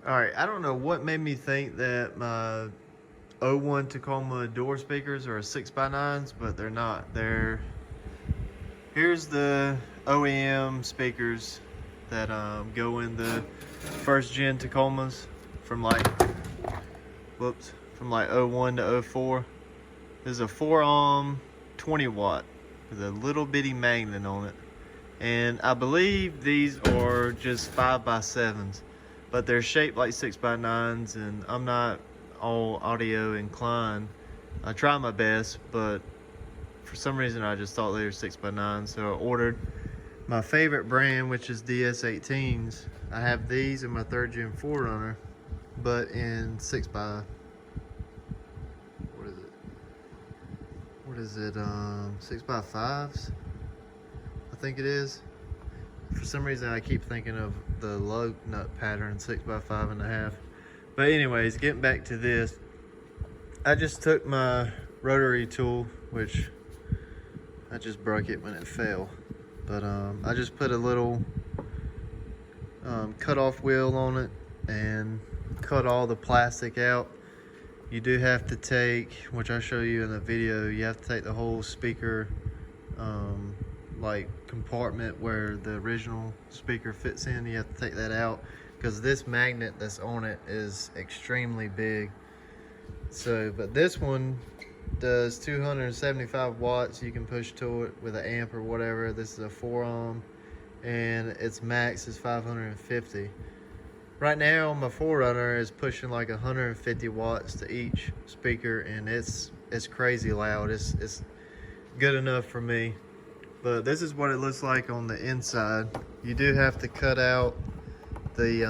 All right, I don't know what made me think that my '01 Tacoma door speakers are 6x9s, but they're not. Here's the OEM speakers that go in the first gen Tacomas from like, from like '01 to '04. This is a 4 ohm, 20 watt with a little bitty magnet on it. And I believe these are just 5x7s, but they're shaped like 6x9s, and I'm not all audio inclined. I try my best, but for some reason I just thought they were 6x9s, so I ordered my favorite brand, which is DS18s. I have these in my 3rd gen 4Runner, but in 6x, what is it, 6x5s, I think it is. For some reason I keep thinking of the lug nut pattern, 6x5.5. But anyways, getting back to this, I just took my rotary tool, which I just broke it when it fell, but I just put a little cut-off wheel on it and cut all the plastic out. You do have to take, which I'll show you in the video, you have to take the whole speaker like compartment where the original speaker fits in. You have to take that out because this magnet that's on it is extremely big. So, but this one does 275 watts. You can push to it with an amp or whatever. This is a 4 ohm and its max is 550. Right now my 4Runner is pushing like 150 watts to each speaker, and it's crazy loud. It's good enough for me. But this is what it looks like on the inside. You do have to cut out the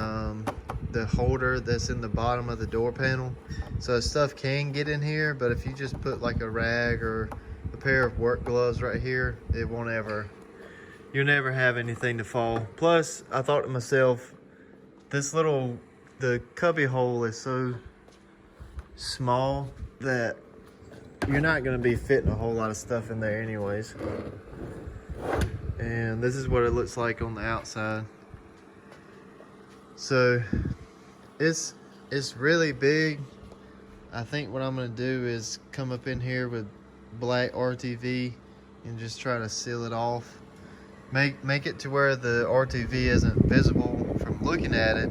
holder that's in the bottom of the door panel, so stuff can get in here. But if you just put like a rag or a pair of work gloves right here, it won't ever, you'll never have anything to fall. Plus, I thought to myself, the cubby hole is so small that you're not going to be fitting a whole lot of stuff in there anyways. And this is what it looks like on the outside. So it's really big. I think what I'm going to do is come up in here with black RTV and just try to seal it off. Make it to where the RTV isn't visible from looking at it.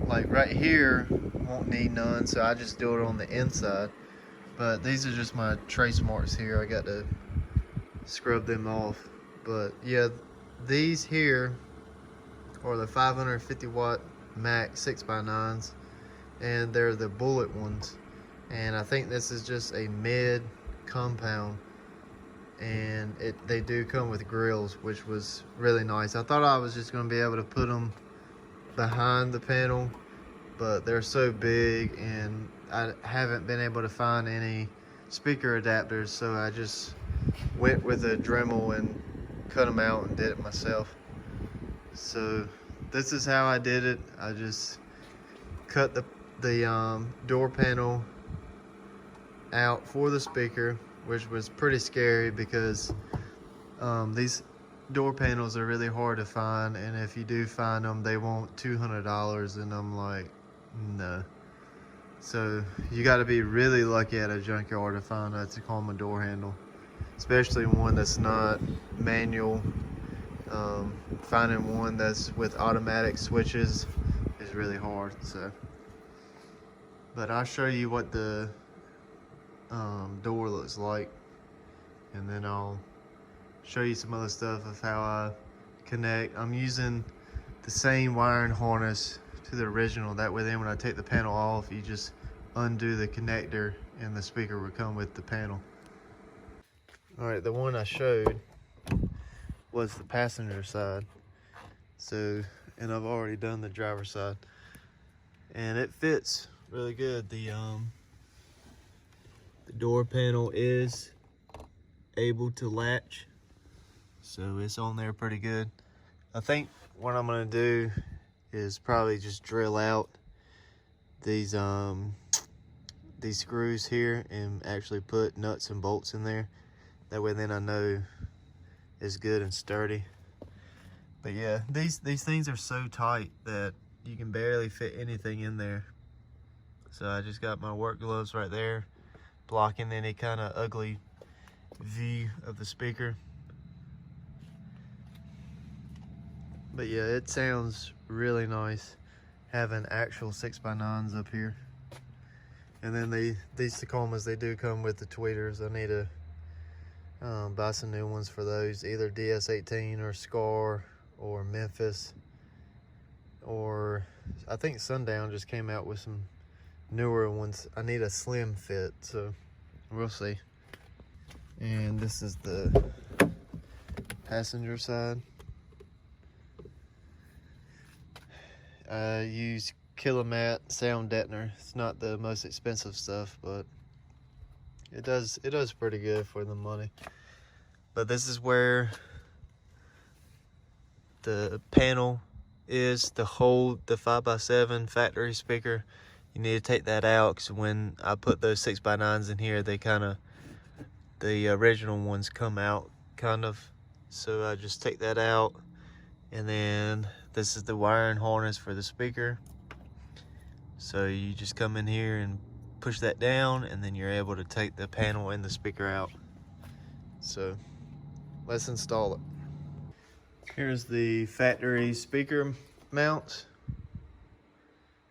Like right here won't need none, so I just do it on the inside. But these are just my trace marks here. I got to scrub them off. But yeah, these here are the 550 watt max 6x9s, and they're the bullet ones. And I think this is just a mid compound, and they do come with grills, which was really nice. I thought I was just going to be able to put them behind the panel, but they're so big and I haven't been able to find any speaker adapters, so I just went with a Dremel and cut them out and did it myself. So this is how I did it. I just cut the door panel out for the speaker, which was pretty scary because these door panels are really hard to find, and if you do find them, they want $200, and I'm like, no. So you got to be really lucky at a junkyard to find a Tacoma door handle, especially one that's not manual. Finding one that's with automatic switches is really hard. So, but I'll show you what the door looks like, and then I'll show you some other stuff of how I connect. I'm using the same wiring harness to the original. That way then when I take the panel off, you just undo the connector and the speaker will come with the panel. All right, the one I showed was the passenger side. So, and I've already done the driver's side, and it fits really good. The door panel is able to latch, so it's on there pretty good. I think what I'm gonna do is probably just drill out these screws here and actually put nuts and bolts in there. That way then I know it's good and sturdy. But yeah, these things are so tight that you can barely fit anything in there. So I just got my work gloves right there, blocking any kind of ugly view of the speaker. But yeah, it sounds really nice having actual 6x9s up here. And then these Tacomas, they do come with the tweeters. I need to buy some new ones for those, either DS18 or Scar or Memphis, or I think Sundown just came out with some newer ones. I need a slim fit, so we'll see. And this is the passenger side. I use Kilomat sound deadener. It's not the most expensive stuff, but it does pretty good for the money. But this is where the panel is to hold the 5x7 factory speaker. You need to take that out, because when I put those 6x9s in here, they the original ones come out kind of. So I just take that out, and then this is the wiring harness for the speaker. So you just come in here and push that down, and then you're able to take the panel and the speaker out. So let's install it. Here's the factory speaker mount.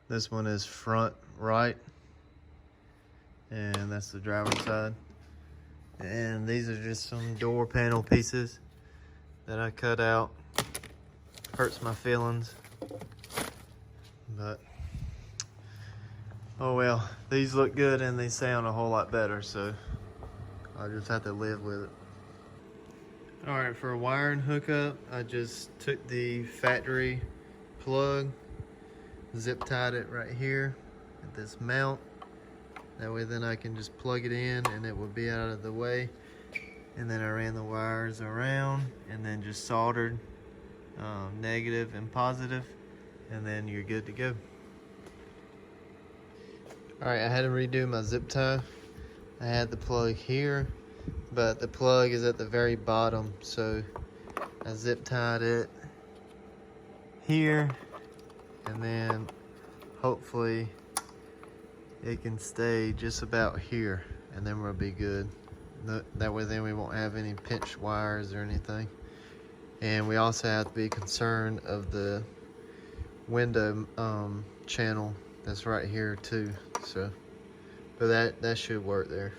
This one is front right, and that's the driver's side. And these are just some door panel pieces that I cut out. Hurts my feelings, but oh well. These look good and they sound a whole lot better, so I just have to live with it. All right, for a wiring hookup, I just took the factory plug, zip tied it right here at this mount. That way then I can just plug it in and it will be out of the way. And then I ran the wires around and then just soldered negative and positive, and then you're good to go. All right, I had to redo my zip tie. I had the plug here, but the plug is at the very bottom, so I zip tied it here, and then hopefully it can stay just about here, and then we'll be good. That way then we won't have any pinched wires or anything. And we also have to be concerned of the window channel that's right here too. So, but that should work there.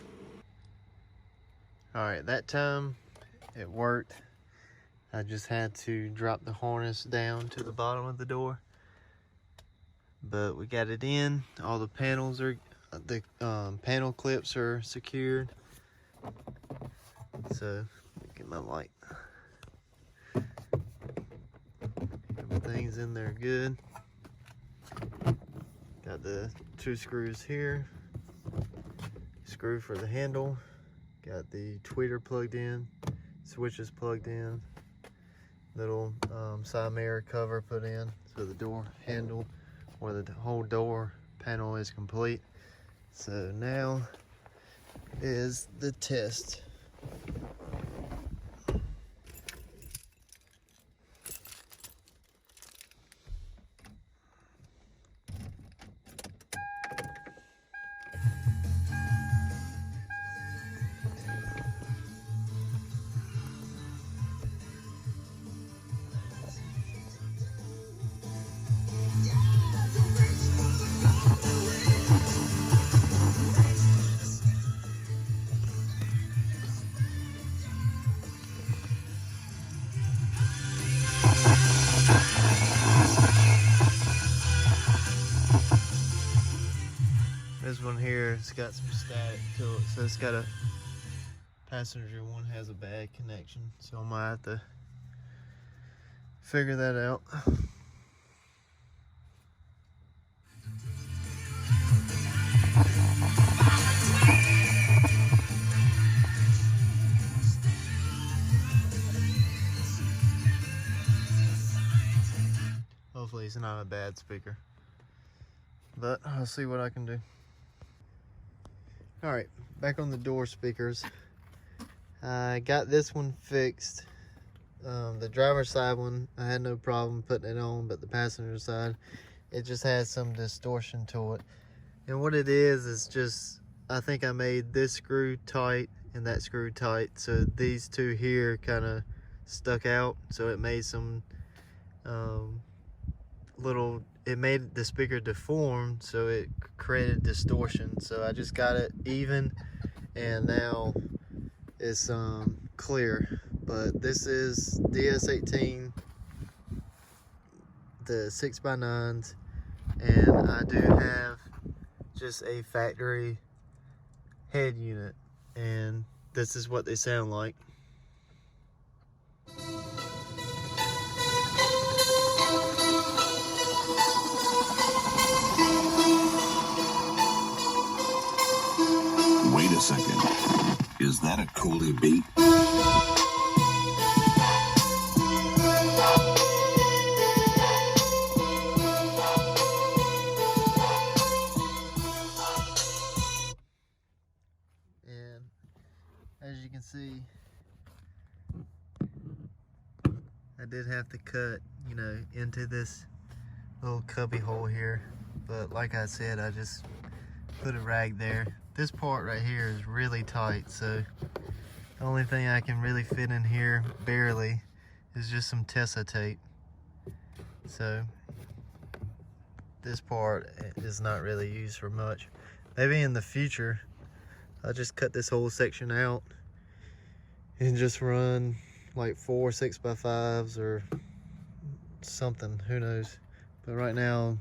All right, that time it worked. I just had to drop the harness down to the bottom of the door, but we got it in. All the panels are, the panel clips are secured. So, get my light. Everything's in there good. Got the 2 screws here. Screw for the handle. Got the tweeter plugged in. Switches plugged in. Little side mirror cover put in, so the door handle or the whole door panel is complete. So now is the test. This one here, it's got some static to it, so it's got a passenger one has a bad connection, so I might have to figure that out. Hopefully it's not a bad speaker, but I'll see what I can do. All right, back on the door speakers. I got this one fixed. The driver's side one, I had no problem putting it on, but the passenger side, it just has some distortion to it. And what it is just, I think I made this screw tight and that screw tight, so these two here kind of stuck out, so it made some it made the speaker deform, so it created distortion. So I just got it even, and now it's clear. But this is DS18, the 6x9s, and I do have just a factory head unit, and this is what they sound like. Wait a second, is that a coolie beat? And as you can see, I did have to cut, you know, into this little cubby hole here, but like I said, I just put a rag there. This part right here is really tight, so the only thing I can really fit in here, barely, is just some Tessa tape. So this part is not really used for much. Maybe in the future I'll just cut this whole section out and just run like 4 6x5s or something, who knows. But right now,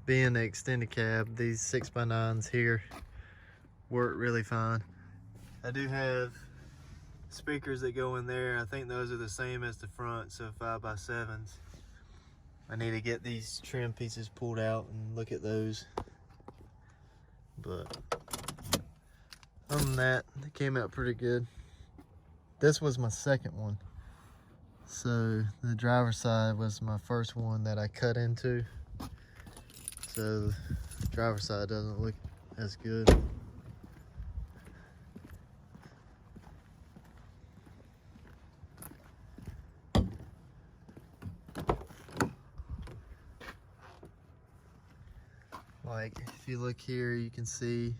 being the extended cab, these 6x9s here work really fine. I do have speakers that go in there. I think those are the same as the front, so 5x7s. I need to get these trim pieces pulled out and look at those. But other than that, they came out pretty good. This was my second one. So the driver's side was my first one that I cut into. So the driver's side doesn't look as good. Like if you look here, you can see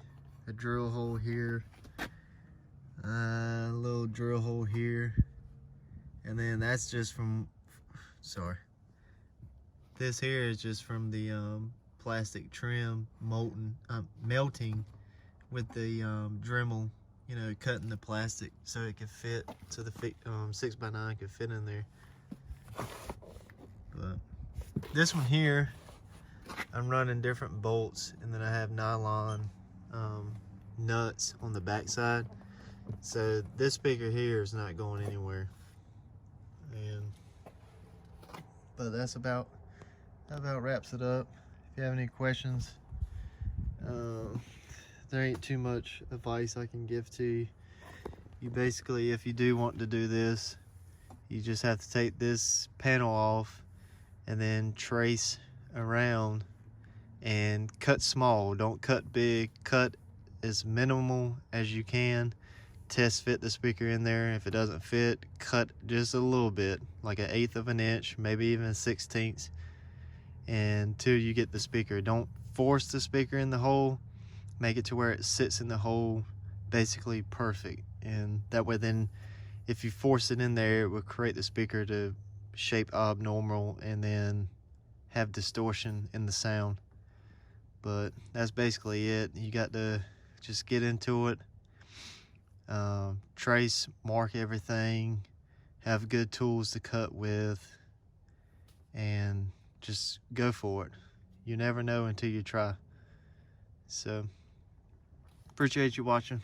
a drill hole here, a little drill hole here, and then that's just from, sorry, this here is just from the plastic trim melting with the Dremel, you know, cutting the plastic so it could fit, so the 6x9 could fit in there. But this one here, I'm running different bolts, and then I have nylon nuts on the back side, so this speaker here is not going anywhere. But that about wraps it up. If you have any questions, there ain't too much advice I can give to you. You basically, if you do want to do this, you just have to take this panel off and then trace around and cut small. Don't cut big. Cut as minimal as you can. Test fit the speaker in there. If it doesn't fit, cut just a little bit, like 1/8 of an inch, maybe even 1/16, until you get the speaker. Don't force the speaker in the hole. Make it to where it sits in the hole basically perfect, and that way then if you force it in there, it will create the speaker to shape abnormal and then have distortion in the sound. But that's basically it. You got to just get into it, trace, mark everything, have good tools to cut with, and just go for it. You never know until you try. So appreciate you watching.